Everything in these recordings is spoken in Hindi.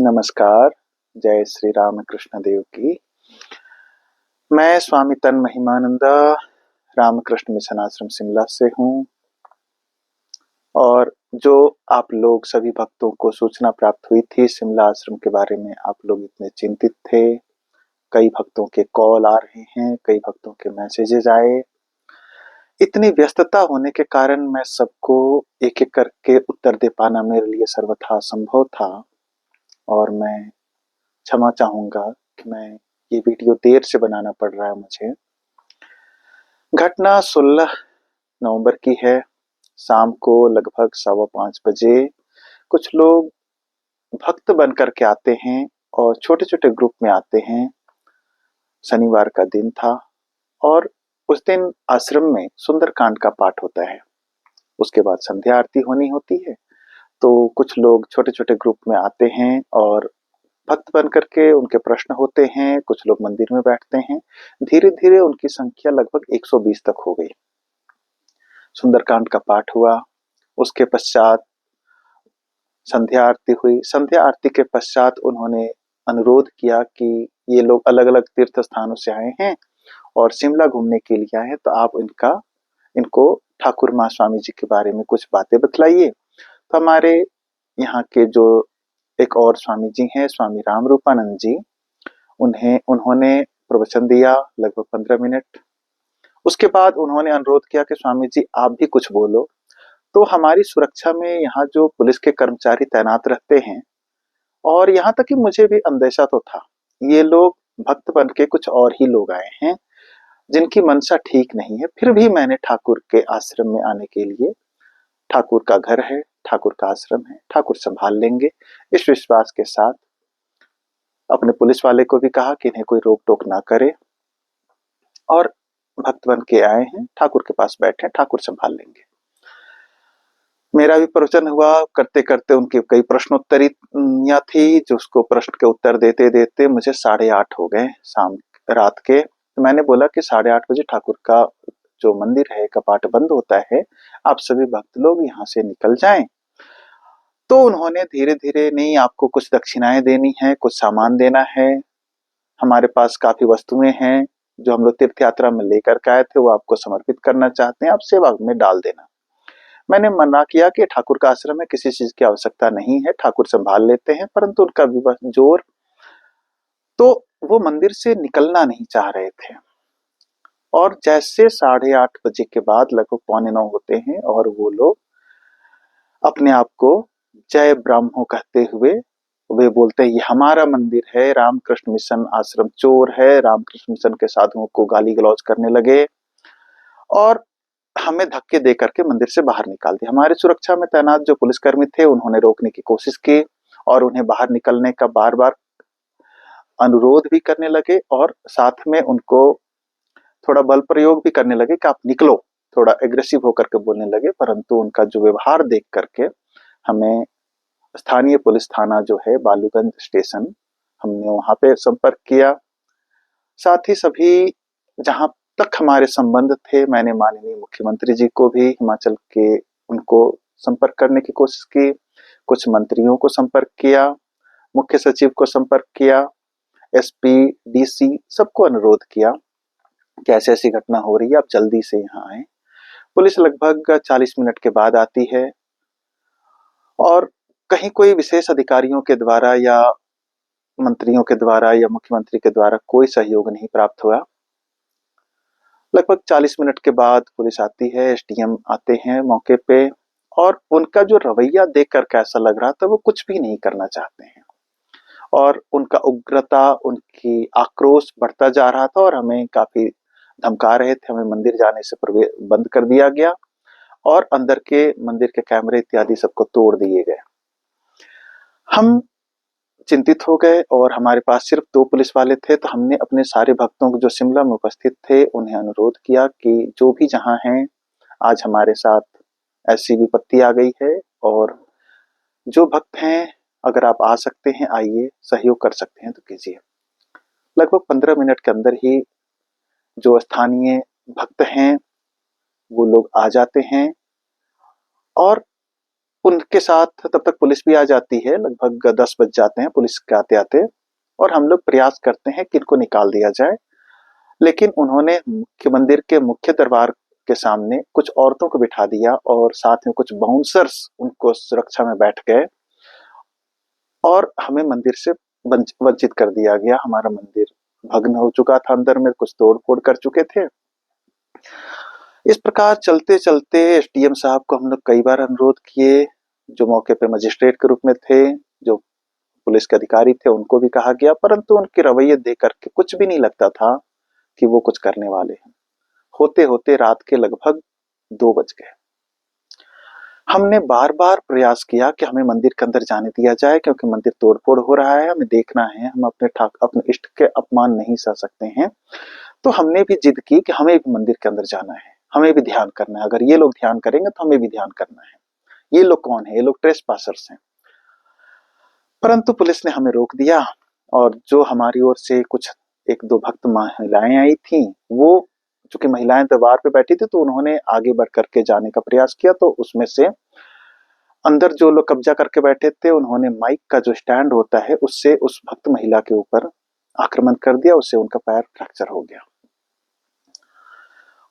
नमस्कार, जय श्री राम कृष्ण देव की। मैं स्वामी तन महिमानंद रामकृष्ण मिशन आश्रम शिमला से हूँ और जो आप लोग सभी भक्तों को सूचना प्राप्त हुई थी शिमला आश्रम के बारे में, आप लोग इतने चिंतित थे। कई भक्तों के कॉल आ रहे हैं, कई भक्तों के मैसेजेस आए। इतनी व्यस्तता होने के कारण मैं सबको एक-एक करके उत्तर दे पाना मेरे लिए सर्वथा असंभव था और मैं क्षमा चाहूँगा कि मैं ये वीडियो देर से बनाना पड़ रहा है मुझे। घटना 16 नवंबर की है। शाम को लगभग 5:15 बजे कुछ लोग भक्त बनकर के आते हैं और छोटे-छोटे ग्रुप में आते हैं। शनिवार का दिन था और उस दिन आश्रम में सुंदरकांड का पाठ होता है। उसके बाद संध्या आरती होनी होती है। तो कुछ लोग छोटे-छोटे ग्रुप में आते हैं और भक्त बन करके उनके प्रश्न होते हैं। कुछ लोग मंदिर में बैठते हैं। धीरे-धीरे उनकी संख्या लगभग 120 तक हो गई। सुंदरकांड का पाठ हुआ। उसके पश्चात संध्या आरती हुई। संध्या आरती के पश्चात उन्होंने अनुरोध किया कि ये लोग अलग-अलग तीर्थ स्थानों से आए हैं और शिमला घूमने के लिए आए हैं, तो आप इनको ठाकुर माँ स्वामी जी के बारे में कुछ बातें बतलाइए। तो हमारे यहाँ के जो एक और स्वामी जी हैं, स्वामी राम रूपानंद जी, उन्होंने प्रवचन दिया लगभग 15 मिनट। उसके बाद उन्होंने अनुरोध किया कि स्वामी जी आप भी कुछ बोलो। तो हमारी सुरक्षा में यहाँ जो पुलिस के कर्मचारी तैनात रहते हैं और यहाँ तक कि मुझे भी अंदेशा तो था। ये लोग भक्त बन के कुछ और ही लोग आए हैं, जिनकी मंशा ठीक नहीं है। फिर भी मैंने ठाकुर के आश्रम में आने के लिए, ठाकुर का घर है, ठाकुर का आश्रम है, ठाकुर संभाल लेंगे, इस विश्वास के साथ अपने पुलिस वाले को भी कहा कि इन्हें कोई रोक-टोक ना करे और भक्त बन के आए हैं, ठाकुर के पास बैठे हैं, ठाकुर संभाल लेंगे। मेरा भी प्रवचन हुआ। करते-करते उनकी कई प्रश्नोत्तरियाँ थी, जो उसको प्रश्न के उत्तर देते-देते मुझे 8:30 हो गए रात के। तो मैंने बोला कि 8:30 बजे ठाकुर का जो मंदिर है, कपाट बंद होता है, आप सभी भक्त लोग यहाँ से निकल जाएँ। तो उन्होंने धीरे-धीरे, नहीं आपको कुछ दक्षिणाएँ देनी है, कुछ सामान देना है, हमारे पास काफ़ी वस्तुएँ हैं, जो हम लोग तीर्थ यात्रा में लेकर के आए थे, वो आपको समर्पित करना चाहते हैं, आप सेवा में डाल देना। मैंने मना किया कि ठाकुर का आश्रम है, किसी चीज की आवश्यकता नहीं है, ठाकुर संभाल लेते हैं, परंतु उनका विवश जोर, तो वो मंदिर से निकलना नहीं चाह रहे थे। और जैसे 8:30 बजे के बाद लगभग 8:45 होते हैं और वो लोग अपने आप को जय ब्राह्मो कहते हुए वे बोलते हैं ये हमारा मंदिर है, रामकृष्ण मिशन आश्रम चोर है, रामकृष्ण मिशन के साधुओं को गाली गलौज करने लगे और हमें धक्के दे करके मंदिर से बाहर निकाल दिया। हमारी सुरक्षा में तैनात जो पुलिसकर्मी थे उन्होंने रोकने की कोशिश की और उन्हें बाहर निकलने का बार-बार अनुरोध भी करने लगे और साथ में उनको थोड़ा बल प्रयोग भी करने लगे कि आप निकलो, थोड़ा एग्रेसिव होकर के बोलने लगे। परंतु उनका जो व्यवहार देख करके हमें स्थानीय पुलिस थाना जो है बालूगंज स्टेशन, हमने वहां पे संपर्क किया। साथ ही सभी जहां तक हमारे संबंध थे, मैंने माननीय मुख्यमंत्री जी को भी हिमाचल के उनको संपर्क करने की कोशिश की, कुछ मंत्रियों को संपर्क किया, मुख्य सचिव को संपर्क किया, एसपी, डीसी सबको अनुरोध किया कि ऐसी-ऐसी घटना हो रही है, आप जल्दी से यहाँ आएँ। पुलिस लगभग 40 मिनट के बाद आती है और कहीं कोई विशेष अधिकारियों के द्वारा या मंत्रियों के द्वारा या मुख्यमंत्री के द्वारा कोई सहयोग नहीं प्राप्त हुआ। लगभग 40 मिनट के बाद पुलिस आती है, एसडीएम आते हैं मौके पे और उनका जो रवैया देख कर के ऐसा लग रहा था वो कुछ भी नहीं करना चाहते हैं और उनका उग्रता, उनकी आक्रोश बढ़ता जा रहा था और हमें काफ़ी धमका रहे थे। हमें मंदिर जाने से बंद कर दिया गया और अंदर के मंदिर के कैमरे इत्यादि सबको तोड़ दिए गए। हम चिंतित हो गए और हमारे पास सिर्फ 2 पुलिस वाले थे, तो हमने अपने सारे भक्तों को जो शिमला में उपस्थित थे, उन्हें अनुरोध किया कि जो भी जहाँ हैं, आज हमारे साथ ऐसी विपत्ति आ गई है और जो भक्त हैं, अगर आप आ सकते हैं आइए, सहयोग कर सकते हैं तो कीजिए। लगभग 15 मिनट के अंदर ही जो स्थानीय भक्त हैं, वो लोग आ जाते हैं और उनके साथ तब तक पुलिस भी आ जाती है, लगभग 10 बज जाते हैं पुलिस के आते-आते, और हम लोग प्रयास करते हैं कि इनको निकाल दिया जाए। लेकिन उन्होंने मुख्य मंदिर के मुख्य दरबार के सामने कुछ औरतों को बिठा दिया और साथ में कुछ बाउंसर्स उनको सुरक्षा में बैठ गए और हमें मंदिर से वंचित कर दिया गया। हमारा मंदिर भग्न हो चुका था, अंदर में कुछ तोड़-फोड़ कर चुके थे। इस प्रकार चलते-चलते एसडीएम साहब को हम लोग कई बार अनुरोध किए, जो मौके पे मजिस्ट्रेट के रूप में थे, जो पुलिस के अधिकारी थे, उनको भी कहा गया, परंतु उनके रवैये देख कर के कुछ भी नहीं लगता था कि वो कुछ करने वाले हैं। होते-होते रात के लगभग 2 बज गए। हमने बार-बार प्रयास किया कि हमें मंदिर के अंदर जाने दिया जाए, क्योंकि मंदिर तोड़-फोड़ हो रहा है, हमें देखना है, हम अपने इष्ट के अपमान नहीं सह सकते हैं। तो हमने भी जिद की कि हमें भी मंदिर के अंदर जाना है, हमें भी ध्यान करना है, अगर ये लोग ध्यान करेंगे तो हमें भी ध्यान करना है। ये लोग कौन है? ये लोग ट्रेसपासर्स हैं। परंतु पुलिस ने हमें रोक दिया और जो हमारी ओर से कुछ 1-2 भक्त महिलाएं आई थीं, वो चूंकि महिलाएं दरबार पे बैठी थी तो उन्होंने आगे बढ़ करके जाने का प्रयास किया, तो उसमें से अंदर जो लोग कब्जा करके बैठे थे उन्होंने माइक का जो स्टैंड होता है उससे उस भक्त महिला के ऊपर आक्रमण कर दिया, उससे उनका पैर फ्रैक्चर हो गया।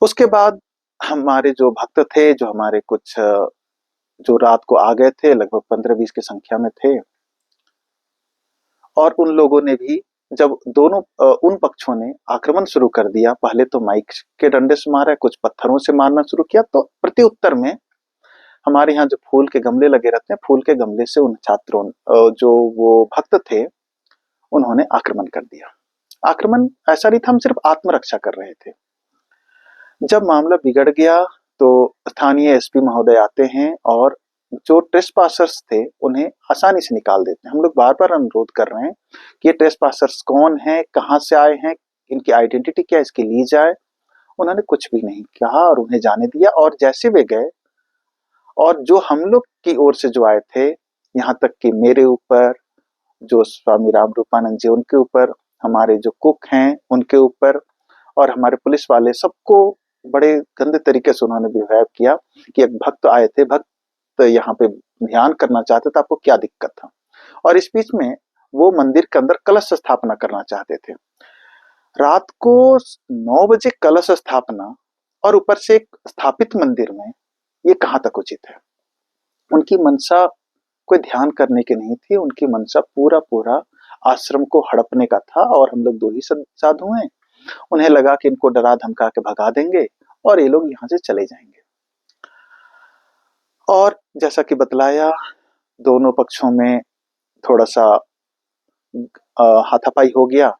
उसके बाद हमारे जो भक्त थे, जो हमारे कुछ जो रात को आ गए थे, लगभग 15-20 की संख्या में थे, और उन लोगों ने भी जब दोनों उन पक्षों ने आक्रमण शुरू कर दिया, पहले तो माइक के डंडे से मारा, कुछ पत्थरों से मारना शुरू किया, तो प्रत्युत्तर में हमारे यहाँ जो फूल के गमले लगे रहते हैं, फूल के गमले से उन छात्रों जो वो भक्त थे, उन्होंने आक्रमण कर दिया। आक्रमण ऐसा नहीं था, हम सिर्फ आत्मरक्षा कर रहे थे। जब मामला बिगड़ गया तो स्थानीय एसपी महोदय आते हैं और जो ट्रेसपासर्स थे उन्हें आसानी से निकाल देते हैं। हम लोग बार-बार अनुरोध कर रहे हैं कि ये ट्रेसपासर्स कौन हैं, कहाँ से आए हैं, इनकी आइडेंटिटी क्या है, इसकी ली जाए। उन्होंने कुछ भी नहीं कहा और उन्हें जाने दिया, और जैसे वे गए और जो हम लोग की ओर से जो आए थे, यहाँ तक कि मेरे ऊपर, जो स्वामी राम रूपानंद जी उनके ऊपर, हमारे जो कुक हैं उनके ऊपर, और हमारे पुलिस वाले, सबको बड़े गंदे तरीके से उन्होंने बिहेव किया कि एक भक्त आए थे, भक्त यहाँ पे ध्यान करना चाहते थे, आपको क्या दिक्कत था? और इस बीच में वो मंदिर के अंदर कलश स्थापना करना चाहते थे। रात को 9 बजे कलश स्थापना और ऊपर से एक स्थापित मंदिर में, ये कहाँ तक उचित है? उनकी मंशा कोई ध्यान करने की नहीं थी, उनकी मंशा पूरा-पूरा आश्रम को हड़पने का था, और हम लोग 2 ही साधु हैं। उन्हें लगा कि इनको डरा-धमका के भगा देंगे और ये लोग यहाँ से चले जाएंगे। और जैसा कि बतलाया, दोनों पक्षों में थोड़ा-सा हाथापाई हो गया,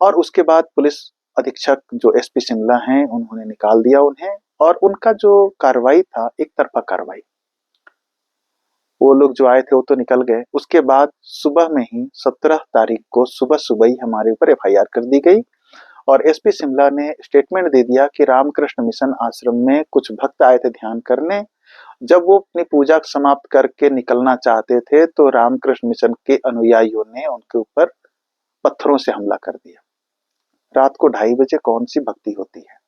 और उसके बाद पुलिस अधीक्षक जो एसपी शिमला हैं, उन्होंने निकाल दिया उन्हें, और उनका जो कार्रवाई था, एक तरफा कार्रवाई। वो लोग जो आए थे वो तो निकल गए। उसके बाद सुबह में ही 17 तारीख को सुबह-सुबह ही हमारे ऊपर एफआईआर कर दी गई, और एसपी शिमला ने स्टेटमेंट दे दिया कि रामकृष्ण मिशन आश्रम में कुछ भक्त आए थे ध्यान करने। जब वो अपनी पूजा समाप्त करके निकलना चाहते थे तो रामकृष्ण मिशन के अनुयायियों ने उनके ऊपर पत्थरों से हमला कर दिया। रात को 2:30 बजे कौन सी भक्ति होती है?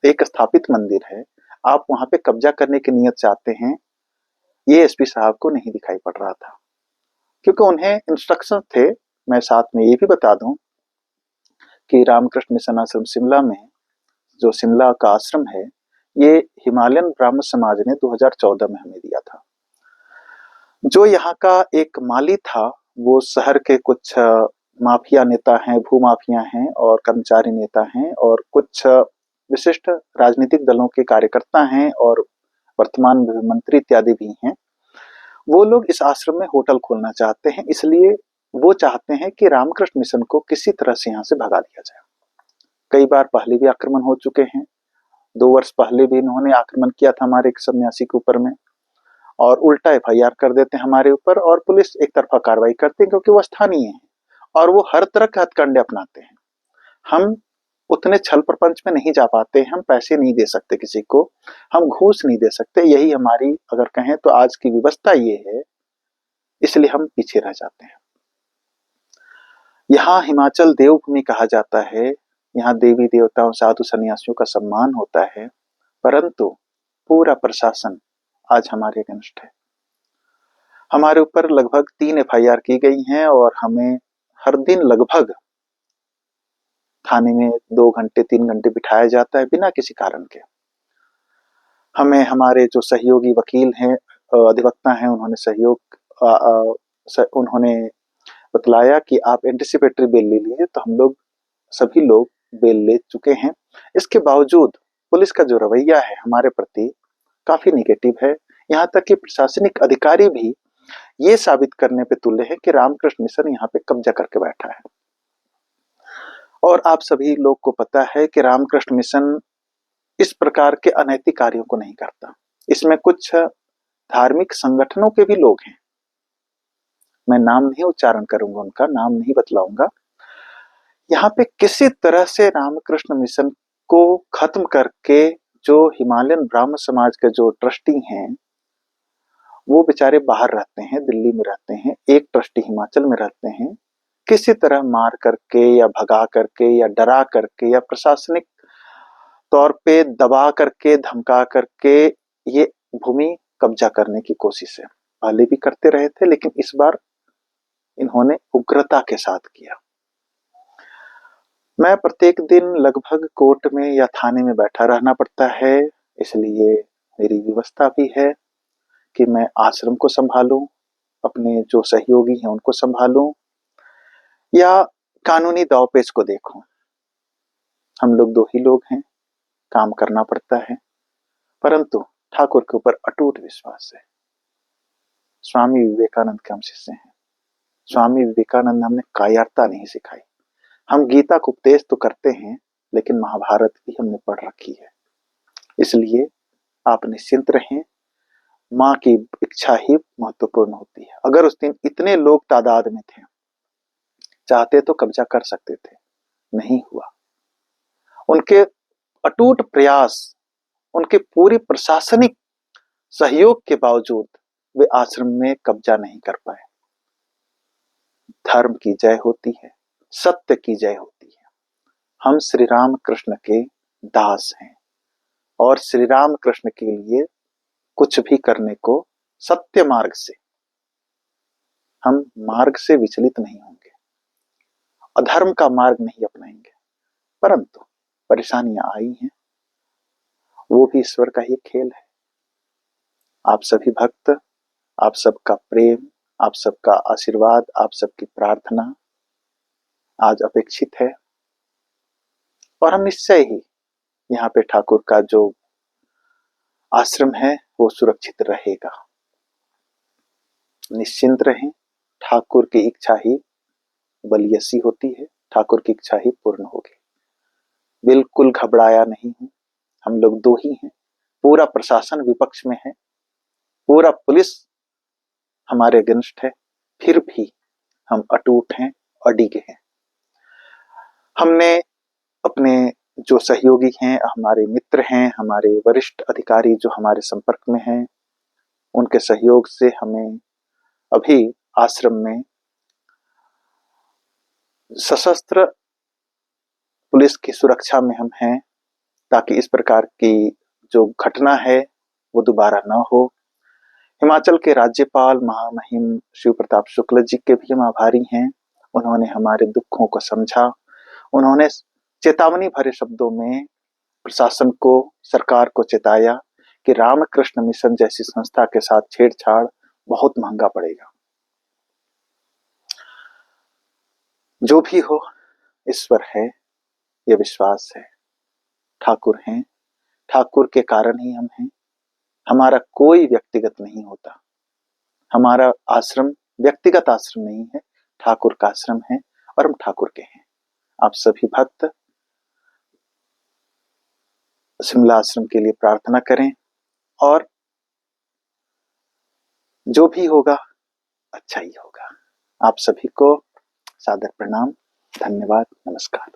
एक स्थापित मंदिर है, आप वहां पे कब्जा करने की नीयत चाहते हैं, ये एसपी साहब को नहीं दिखाई पड़ रहा था, क्योंकि उन्हें इंस्ट्रक्शन थे। मैं साथ में ये भी बता दूं कि रामकृष्ण मिशन आश्रम शिमला में, जो शिमला का आश्रम है, ये हिमालयन ब्राह्मण समाज ने 2014 में हमें दिया था। जो यहाँ का एक माली था, वो शहर के कुछ माफिया नेता हैं, भूमाफिया हैं और कर्मचारी नेता हैं, और कुछ विशिष्ट राजनीतिक दलों के कार्यकर्ता हैं और वर्तमान मंत्री इत्यादि भी हैं। वो लोग इस आश्रम में होटल खोलना चाहते हैं, इसलिए वो चाहते हैं कि रामकृष्ण मिशन को किसी तरह से यहाँ से भगा दिया जाए। कई बार पहले भी आक्रमण हो चुके हैं। 2 वर्ष पहले भी इन्होंने आक्रमण किया था हमारे एक सन्यासी के ऊपर में, और उल्टा एफआईआर कर देते हैं हमारे ऊपर, और पुलिस एक तरफा कार्रवाई करती है, क्योंकि वो स्थानीय है और वो हर तरह के हथकंडे अपनाते हैं। हम उतने छल प्रपंच में नहीं जा पाते, हम पैसे नहीं दे सकते किसी को, हम घूस नहीं दे सकते, यही हमारी, अगर कहें तो आज की व्यवस्था ये है, इसलिए हम पीछे रह जाते हैं। यहाँ हिमाचल देवभूमि कहा जाता है, यहाँ देवी देवताओं, साधु सन्यासियों का सम्मान होता है, परंतु पूरा प्रशासन आज हमारे अगेंस्ट है। हमारे ऊपर लगभग 3 एफआईआर की गई हैं और हमें हर दिन लगभग थाने में 2 घंटे 3 घंटे बिठाया जाता है बिना किसी कारण के। हमें हमारे जो सहयोगी वकील हैं, अधिवक्ता हैं, उन्होंने बतलाया कि आप एंटिसिपेटरी बेल ले लीजिए, तो हम लोग सभी लोग बेल ले चुके हैं। इसके बावजूद पुलिस का जो रवैया है हमारे प्रति काफी निगेटिव है। यहाँ तक कि प्रशासनिक अधिकारी भी ये साबित करने पे तुले हैं कि रामकृष्ण मिशन यहाँ पे कब्जा करके बैठा है। और आप सभी लोग को पता है कि रामकृष्ण मिशन इस प्रकार के अनैतिक कार्यों को नहीं करता। इसमें कुछ धार्मिक संगठनों के भी लोग हैं, मैं नाम नहीं उच्चारण करूंगा, उनका नाम नहीं बतलाऊंगा। यहाँ पे किसी तरह से रामकृष्ण मिशन को खत्म करके जो हिमालयन ब्राह्मण समाज के जो ट्रस्टी हैं वो बेचारे बाहर रहते हैं, दिल्ली में रहते हैं, एक ट्रस्टी हिमाचल में रहते हैं, किसी तरह मार करके या भगा करके या डरा करके या प्रशासनिक तौर पे दबा करके धमका करके ये भूमि कब्जा करने की कोशिश है। पहले भी करते रहे थे, लेकिन इस बार इन्होंने उग्रता के साथ किया। मैं प्रत्येक दिन लगभग कोर्ट में या थाने में बैठा रहना पड़ता है, इसलिए मेरी व्यवस्था भी है कि मैं आश्रम को संभालूं, अपने जो सहयोगी हैं उनको संभालूं या कानूनी दांवपेच को देखूं। हम लोग 2 ही लोग हैं, काम करना पड़ता है, परंतु ठाकुर के ऊपर अटूट विश्वास है। स्वामी विवेकानंद के हम शिष्य हैं। स्वामी विवेकानंद हमने कायरता नहीं सिखाई। हम गीता का उपदेश तो करते हैं, लेकिन महाभारत भी हमने पढ़ रखी है। इसलिए आप निश्चिंत रहें, माँ की इच्छा ही महत्वपूर्ण होती है। अगर उस दिन इतने लोग तादाद में थे, चाहते तो कब्जा कर सकते थे, नहीं हुआ। उनके अटूट प्रयास, उनके पूरी प्रशासनिक सहयोग के बावजूद वे आश्रम में कब्जा नहीं कर पाए। धर्म की जय होती है, सत्य की जय होती है। हम श्री राम कृष्ण के दास हैं और श्री राम कृष्ण के लिए कुछ भी करने को सत्य मार्ग से, हम मार्ग से विचलित नहीं होंगे, अधर्म का मार्ग नहीं अपनाएंगे। परंतु परेशानियां आई हैं, वो भी ईश्वर का ही खेल है। आप सभी भक्त, आप सबका प्रेम, आप सबका आशीर्वाद, आप सबकी प्रार्थना आज अपेक्षित है और हम निश्चय ही यहाँ पे ठाकुर का जो आश्रम है वो सुरक्षित रहेगा। निश्चिंत रहें, ठाकुर की इच्छा ही बलियसी होती है, ठाकुर की इच्छा ही पूर्ण होगी। बिल्कुल घबराया नहीं हूं, हम लोग 2 ही हैं, पूरा प्रशासन विपक्ष में है, पूरा पुलिस हमारे अगेंस्ट है, फिर भी हम अटूट हैं, अडिग हैं। हमने अपने जो सहयोगी हैं, हमारे मित्र हैं, हमारे वरिष्ठ अधिकारी जो हमारे संपर्क में हैं, उनके सहयोग से हमें अभी आश्रम में सशस्त्र पुलिस की सुरक्षा में हम हैं, ताकि इस प्रकार की जो घटना है वो दोबारा न हो। हिमाचल के राज्यपाल महामहिम शिव प्रताप शुक्ल जी के भी हम आभारी हैं। उन्होंने हमारे दुखों को समझा, उन्होंने चेतावनी भरे शब्दों में प्रशासन को, सरकार को चेताया कि रामकृष्ण मिशन जैसी संस्था के साथ छेड़छाड़ बहुत महंगा पड़ेगा। जो भी हो, ईश्वर है, ये विश्वास है। ठाकुर हैं, ठाकुर के कारण ही हम हैं। हमारा कोई व्यक्तिगत नहीं होता, हमारा आश्रम व्यक्तिगत आश्रम नहीं है, ठाकुर का आश्रम है और हम ठाकुर के हैं। आप सभी भक्त शिमला आश्रम के लिए प्रार्थना करें और जो भी होगा अच्छा ही होगा। आप सभी को सादर प्रणाम, धन्यवाद, नमस्कार।